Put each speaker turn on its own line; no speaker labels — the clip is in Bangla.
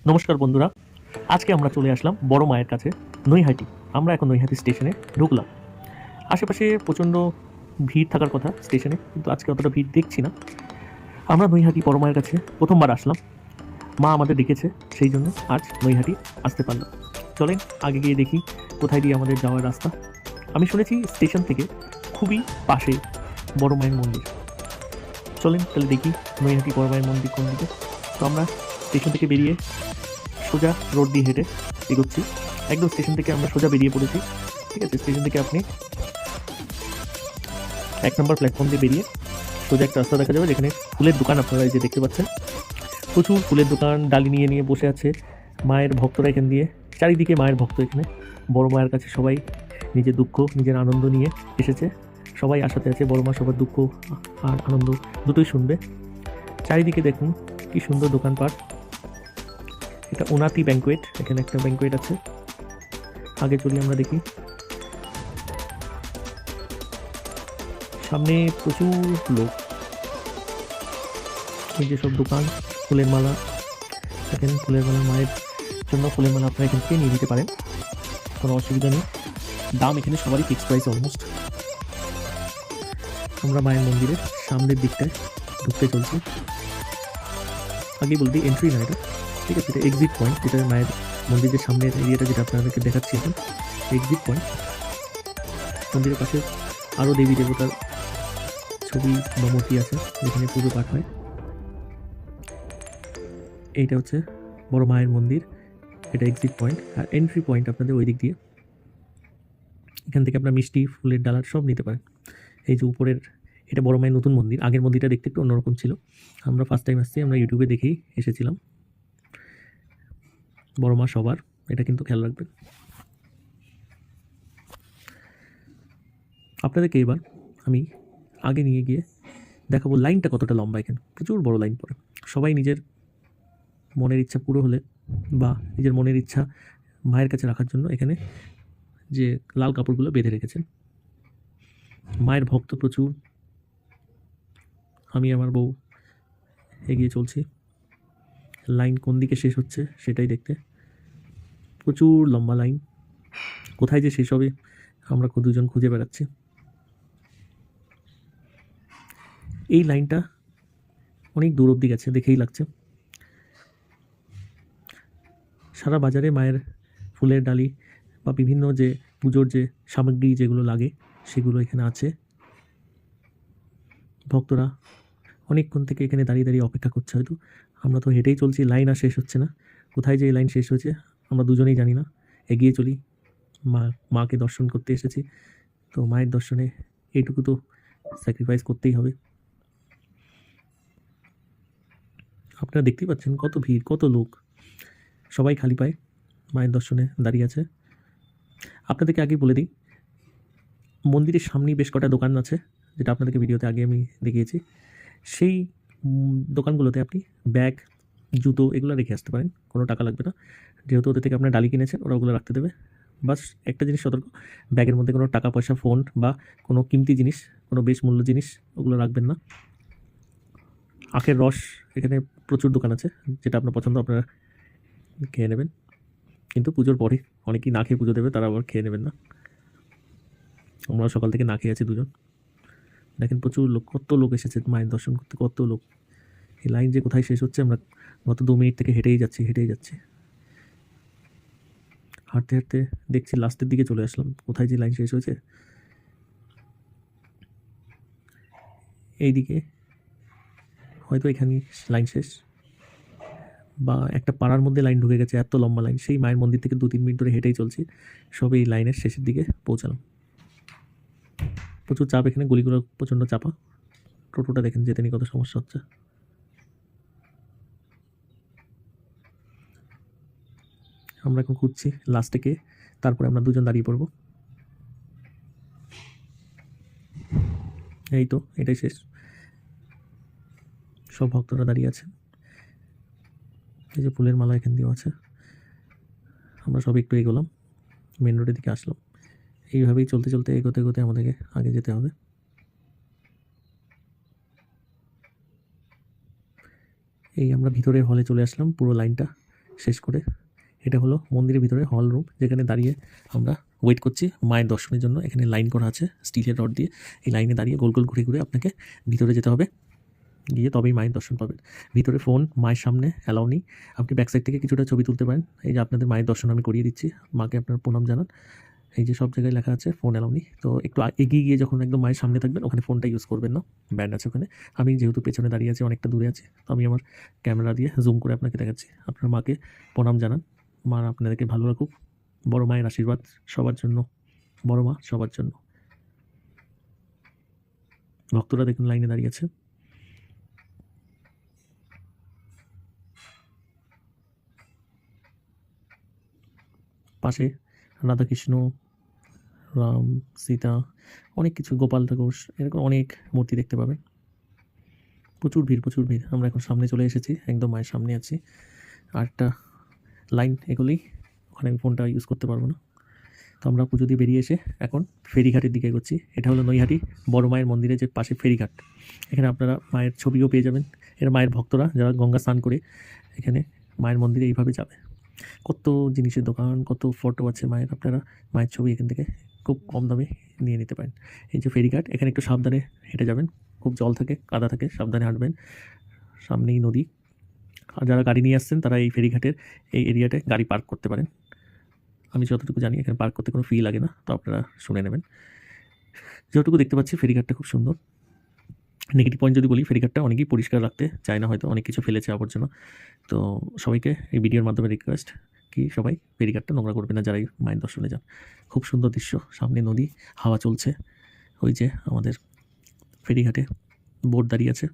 নমস্কার বন্ধুরা, আজকে আমরা চলে আসলাম বড় মায়ের কাছে নৈহাটি। আমরা এখন নৈহাটি স্টেশনে ঢুকলাম। আশেপাশে প্রচণ্ড ভিড় থাকার কথা স্টেশনে, কিন্তু আজকে অতটা ভিড় দেখছি না। আমরা নৈহাটি বড় মায়ের কাছে প্রথমবার আসলাম, মা আমাদের ডেকেছে, সেই জন্য আজ নৈহাটি আসতে পারলাম। চলেন আগে গিয়ে দেখি কোথায় দিয়ে আমাদের যাওয়ার রাস্তা। আমি শুনেছি স্টেশন থেকে খুবই পাশে বড় মায়ের মন্দির। চলেন তাহলে দেখি নৈহাটি বড় মায়ের মন্দির কোন দিকে। তো আমরা স্টেশন থেকে বেরিয়ে সোজা রোড দিয়ে হেঁটে এগোচ্ছি। একদম স্টেশন থেকে আমরা সোজা বেরিয়ে পড়েছি। ঠিক আছে, স্টেশন থেকে আপনি 1 নম্বর প্ল্যাটফর্ম দিয়ে বেরিয়ে সোজা একটা রাস্তা দেখা যাবে, যেখানে ফুলের দোকান আপনারা এই যে দেখতে পাচ্ছেন। প্রচুর ফুলের দোকান, ডালি নিয়ে নিয়ে বসে আছে মায়ের ভক্তরা। এখান দিয়ে চারিদিকে মায়ের ভক্ত। এখানে বড় মায়ের কাছে সবাই নিজের দুঃখ নিজের আনন্দ নিয়ে এসেছে। সবাই আশাতে আছে বড় মা সবার দুঃখ আর আনন্দ দুটোই শুনবে। চারিদিকে দেখুন কি সুন্দর দোকানপাট। এটা ওনাতি ব্যাঙ্কোয়েট, এখানে একটা ব্যাঙ্কোয়েট আছে। আগে চলি আমরা দেখি। সামনে প্রচুর লোক, এই যে সব দোকান, ফুলের মালা। দেখেন ফুলের মালা, মায়ের জন্য ফুলের মালা আপনারা এখান থেকে নিয়ে নিতে পারেন, কোনো অসুবিধা নেই। দাম এখানে সবারই ফিক্সড প্রাইস অলমোস্ট। আমরা মায়ের মন্দিরের সামনের দিকটায় ঢুকতে চলছি। আগেই বলতে এন্ট্রি না এটা, ঠিক আছে, এটা এক্সিট পয়েন্ট। যেটা মায়ের মন্দিরের সামনের এরিয়াটা যেটা আপনাদেরকে দেখাচ্ছি এখন, এক্সিট পয়েন্ট। মন্দিরের পাশে আরও দেবী দেবতার ছবি বা মূর্তি আছে, যেখানে পুজো পাঠ হয়। এইটা হচ্ছে বড় মায়ের মন্দির, এটা এক্সিট পয়েন্ট। আর এন্ট্রি পয়েন্ট আপনাদের ওই দিক দিয়ে। এখান থেকে আপনার মিষ্টি, ফুলের ডালার সব নিতে পারেন। এই যে উপরের, এটা বড় মায়ের নতুন মন্দির। আগের মন্দিরটা দেখতে একটু অন্যরকম ছিল। আমরা ফার্স্ট টাইম আসছি, আমরা ইউটিউবে দেখেই এসেছিলাম। বড় মা সবার, এটা কিন্তু খেয়াল রাখবেন। আপনাদেরকে এবার আমি আগে নিয়ে গিয়ে দেখাবো লাইনটা কতটা লম্বা। এখানে প্রচুর বড় লাইন পড়ে। সবাই নিজের মনের ইচ্ছা পুরো হলে বা নিজের মনের ইচ্ছা মায়ের কাছে রাখার জন্য এখানে যে লাল কাপড়গুলো বেঁধে রেখেছেন। মায়ের ভক্ত প্রচুর। আমি আমার বউ এগিয়ে চলছি, লাইন কোন দিকে শেষ হচ্ছে সেটাই দেখতে। প্রচুর লম্বা লাইন, কোথায় যে শেষ হবে আমরা দুজন খুঁজে বেড়াচ্ছি। এই লাইনটা অনেক দূর অবধি গেছে, দেখেই লাগছে। সারা বাজারে মায়ের ফুলের ডালি বা বিভিন্ন যে পুজোর যে সামগ্রী যেগুলো লাগে সেগুলো এখানে আছে। ভক্তরা অনেকক্ষণ থেকে এখানে দাঁড়িয়ে দাঁড়িয়ে অপেক্ষা করছে। হয়তো আমরা তো হেঁটেই চলছি, লাইন আর শেষ হচ্ছে না। কোথায় যে এই লাইন শেষ হয়েছে আমরা দুজনেই জানি না। এগিয়ে চলি, মাকে দর্শন করতে এসেছি, তো মায়ের দর্শনে এইটুকু তো স্যাক্রিফাইস করতেই হবে। আপনারা দেখতেই পাচ্ছেন কত ভিড়, কত লোক, সবাই খালি পায়ে মায়ের দর্শনে দাঁড়িয়ে আছে। আপনাদেরকে আগে বলে দিই, মন্দিরের সামনেই বেশ কটা দোকান আছে, যেটা আপনাদেরকে ভিডিওতে আগে আমি দেখিয়েছি। সেই দোকানগুলোতে আপনি ব্যাগ, জুতো এগুলো রেখে আসতে পারেন, কোনো টাকা লাগবে না। যেহেতু ওদের থেকে আপনার ডালি কিনেছেন, ওরা ওগুলো রাখতে দেবে। বাস একটা জিনিস সতর্ক, ব্যাগের মধ্যে কোনো টাকা পয়সা, ফোন বা কোনো কিমতি জিনিস, কোনো বেশ মূল্য জিনিস ওগুলো রাখবেন না। আখের রস এখানে প্রচুর দোকান আছে, যেটা আপনার পছন্দ আপনারা খেয়ে নেবেন। কিন্তু পুজোর পরে অনেকেই না খেয়ে পুজো দেবে, তারা আবার খেয়ে নেবেন না। আমরা সকাল থেকে না খেয়ে আছি দুজন। দেখেন প্রচুর লোক, কত লোক এসেছে মায়ের দর্শন করতে, কত লোক। এই লাইন যে কোথায় শেষ হচ্ছে, আমরা গত 2 মিনিট থেকে হেঁটেই যাচ্ছি। হাঁটতে হাঁটতে দেখছি লাস্টের দিকে চলে আসলাম, কোথায় যে লাইন শেষ হয়েছে। এইদিকে হয়তো এখানেই লাইন শেষ, বা একটা পাড়ার মধ্যে লাইন ঢুকে গেছে, এত লম্বা লাইন। সেই মায়ের মন্দির থেকে 2-3 মিনিট ধরে হেঁটেই চলছি, সবে এই লাইনের শেষের দিকে পৌঁছালাম। প্রচুর চাপ এখানে, গলিগুলো প্রচণ্ড চাপা। টোটোটা দেখেন যেতে নিয়ে কত সমস্যা হচ্ছে। আমরা এখন খুঁজছি লাস্টে কে, তারপরে আমরা দুজন দাঁড়িয়ে পড়ব। এই তো এটাই শেষ, সব ভক্তরা দাঁড়িয়ে আছে। এই যে ফুলের মালা এখান দিয়েও আছে। আমরা সব একটু এগোলাম, মেন রোডের দিকে আসলাম। এইভাবেই চলতে চলতে এগোতে এগোতে আমাদেরকে আগে যেতে হবে। এই আমরা ভিতরের হলে চলে আসলাম, পুরো লাইনটা শেষ করে এটা হলো মন্দিরের ভিতরে হল রুম, যেখানে দাঁড়িয়ে আমরা ওয়েট করছি মায়ের দর্শনের জন্য। এখানে লাইন করা আছে স্টিলের রড দিয়ে, এই লাইনে দাঁড়িয়ে গোল গোল ঘুরে ঘুরে আপনাকে ভিতরে যেতে হবে, গিয়ে তবেই মায়ের দর্শন পাবেন। ভিতরে ফোন মায়ের সামনে অ্যালাউ নেই। আপনি ব্যাক সাইড থেকে কিছুটা ছবি তুলতে পারেন। এই যে আপনাদের মায়ের দর্শন আমি করিয়ে দিচ্ছি, মাকে আপনার প্রণাম জানান। এই যে সব জায়গায় লেখা আছে ফোন অ্যালাউ নেই। তো একটু এগিয়ে গিয়ে যখন একদম মায়ের সামনে থাকবেন, ওখানে ফোনটা ইউজ করবেন না, ব্যান্ড আছে ওখানে। আমি যেহেতু পেছনে দাঁড়িয়ে আছি, অনেকটা দূরে আছি, তো আমি আমার ক্যামেরা দিয়ে জুম করে আপনাকে দেখাচ্ছি। আপনার মাকে প্রণাম জানান, মা আপনাদেরকে ভালো রাখুক। বড় মায়ের আশীর্বাদ সবার জন্য, বড় মা সবার জন্য। ভক্তরা দেখুন লাইনে দাঁড়িয়ে আছে। পাশে রাধাকৃষ্ণ, রাম, সীতা, অনেক কিছু, গোপাল ঠাকুর, এরকম অনেক মূর্তি দেখতে পাবেন। প্রচুর ভিড়, প্রচুর ভিড়। আমরা এখন সামনে চলে এসেছি, একদম মায়ের সামনে আছি। আরেকটা লাইন এগুলোই, ওখানে আমি ফোনটা ইউজ করতে পারবো না। তো আমরা পুজো দিয়ে বেরিয়ে এসে এখন ফেরিঘাটের দিকে এগোচ্ছি। এটা হলো নৈহাটি বড় মায়ের মন্দিরের যে পাশে ফেরিঘাট। এখানে আপনারা মায়ের ছবিও পেয়ে যাবেন। এরা মায়ের ভক্তরা যারা গঙ্গা স্নান করে এখানে মায়ের মন্দিরে এইভাবে যাবে। কত জিনিসের দোকান, কত ফটো আছে মায়ের, আপনারা মায়ের ছবি এখান থেকে খুব কম দামে নিয়ে নিতে পারেন। এই যে ফেরিঘাট, এখানে একটু সাবধানে হেঁটে যাবেন, খুব জল থাকে, কাদা থাকে, সাবধানে হাঁটবেন। সামনেই নদী। আর যারা গাড়ি নিয়ে আসছেন তারা এই ফেরিঘাটের এই এরিয়াতে গাড়ি পার্ক করতে পারেন। আমি যতটুকু জানি এখানে পার্ক করতে কোনো ফি লাগে না, তো আপনারা শুনে নেবেন। যতটুকু দেখতে পাচ্ছি ফেরিঘাটটা খুব সুন্দর। নেগেটিভ পয়েন্ট যদি বলি, ফেরিঘাটটা অনেকেই পরিষ্কার রাখতে চায় না, হয়তো অনেক কিছু ফেলেছে আবর্জনা। তো সবাইকে এই ভিডিওর মাধ্যমে রিকোয়েস্ট কি সবাই ফেরিঘাটটা নোংরা করবে না যারাই মায়ের দর্শনে যান। খুব সুন্দর দৃশ্য, সামনে নদী, হাওয়া চলছে। ওই যে আমাদের ফেরিঘাটে বোট দাঁড়িয়ে আছে।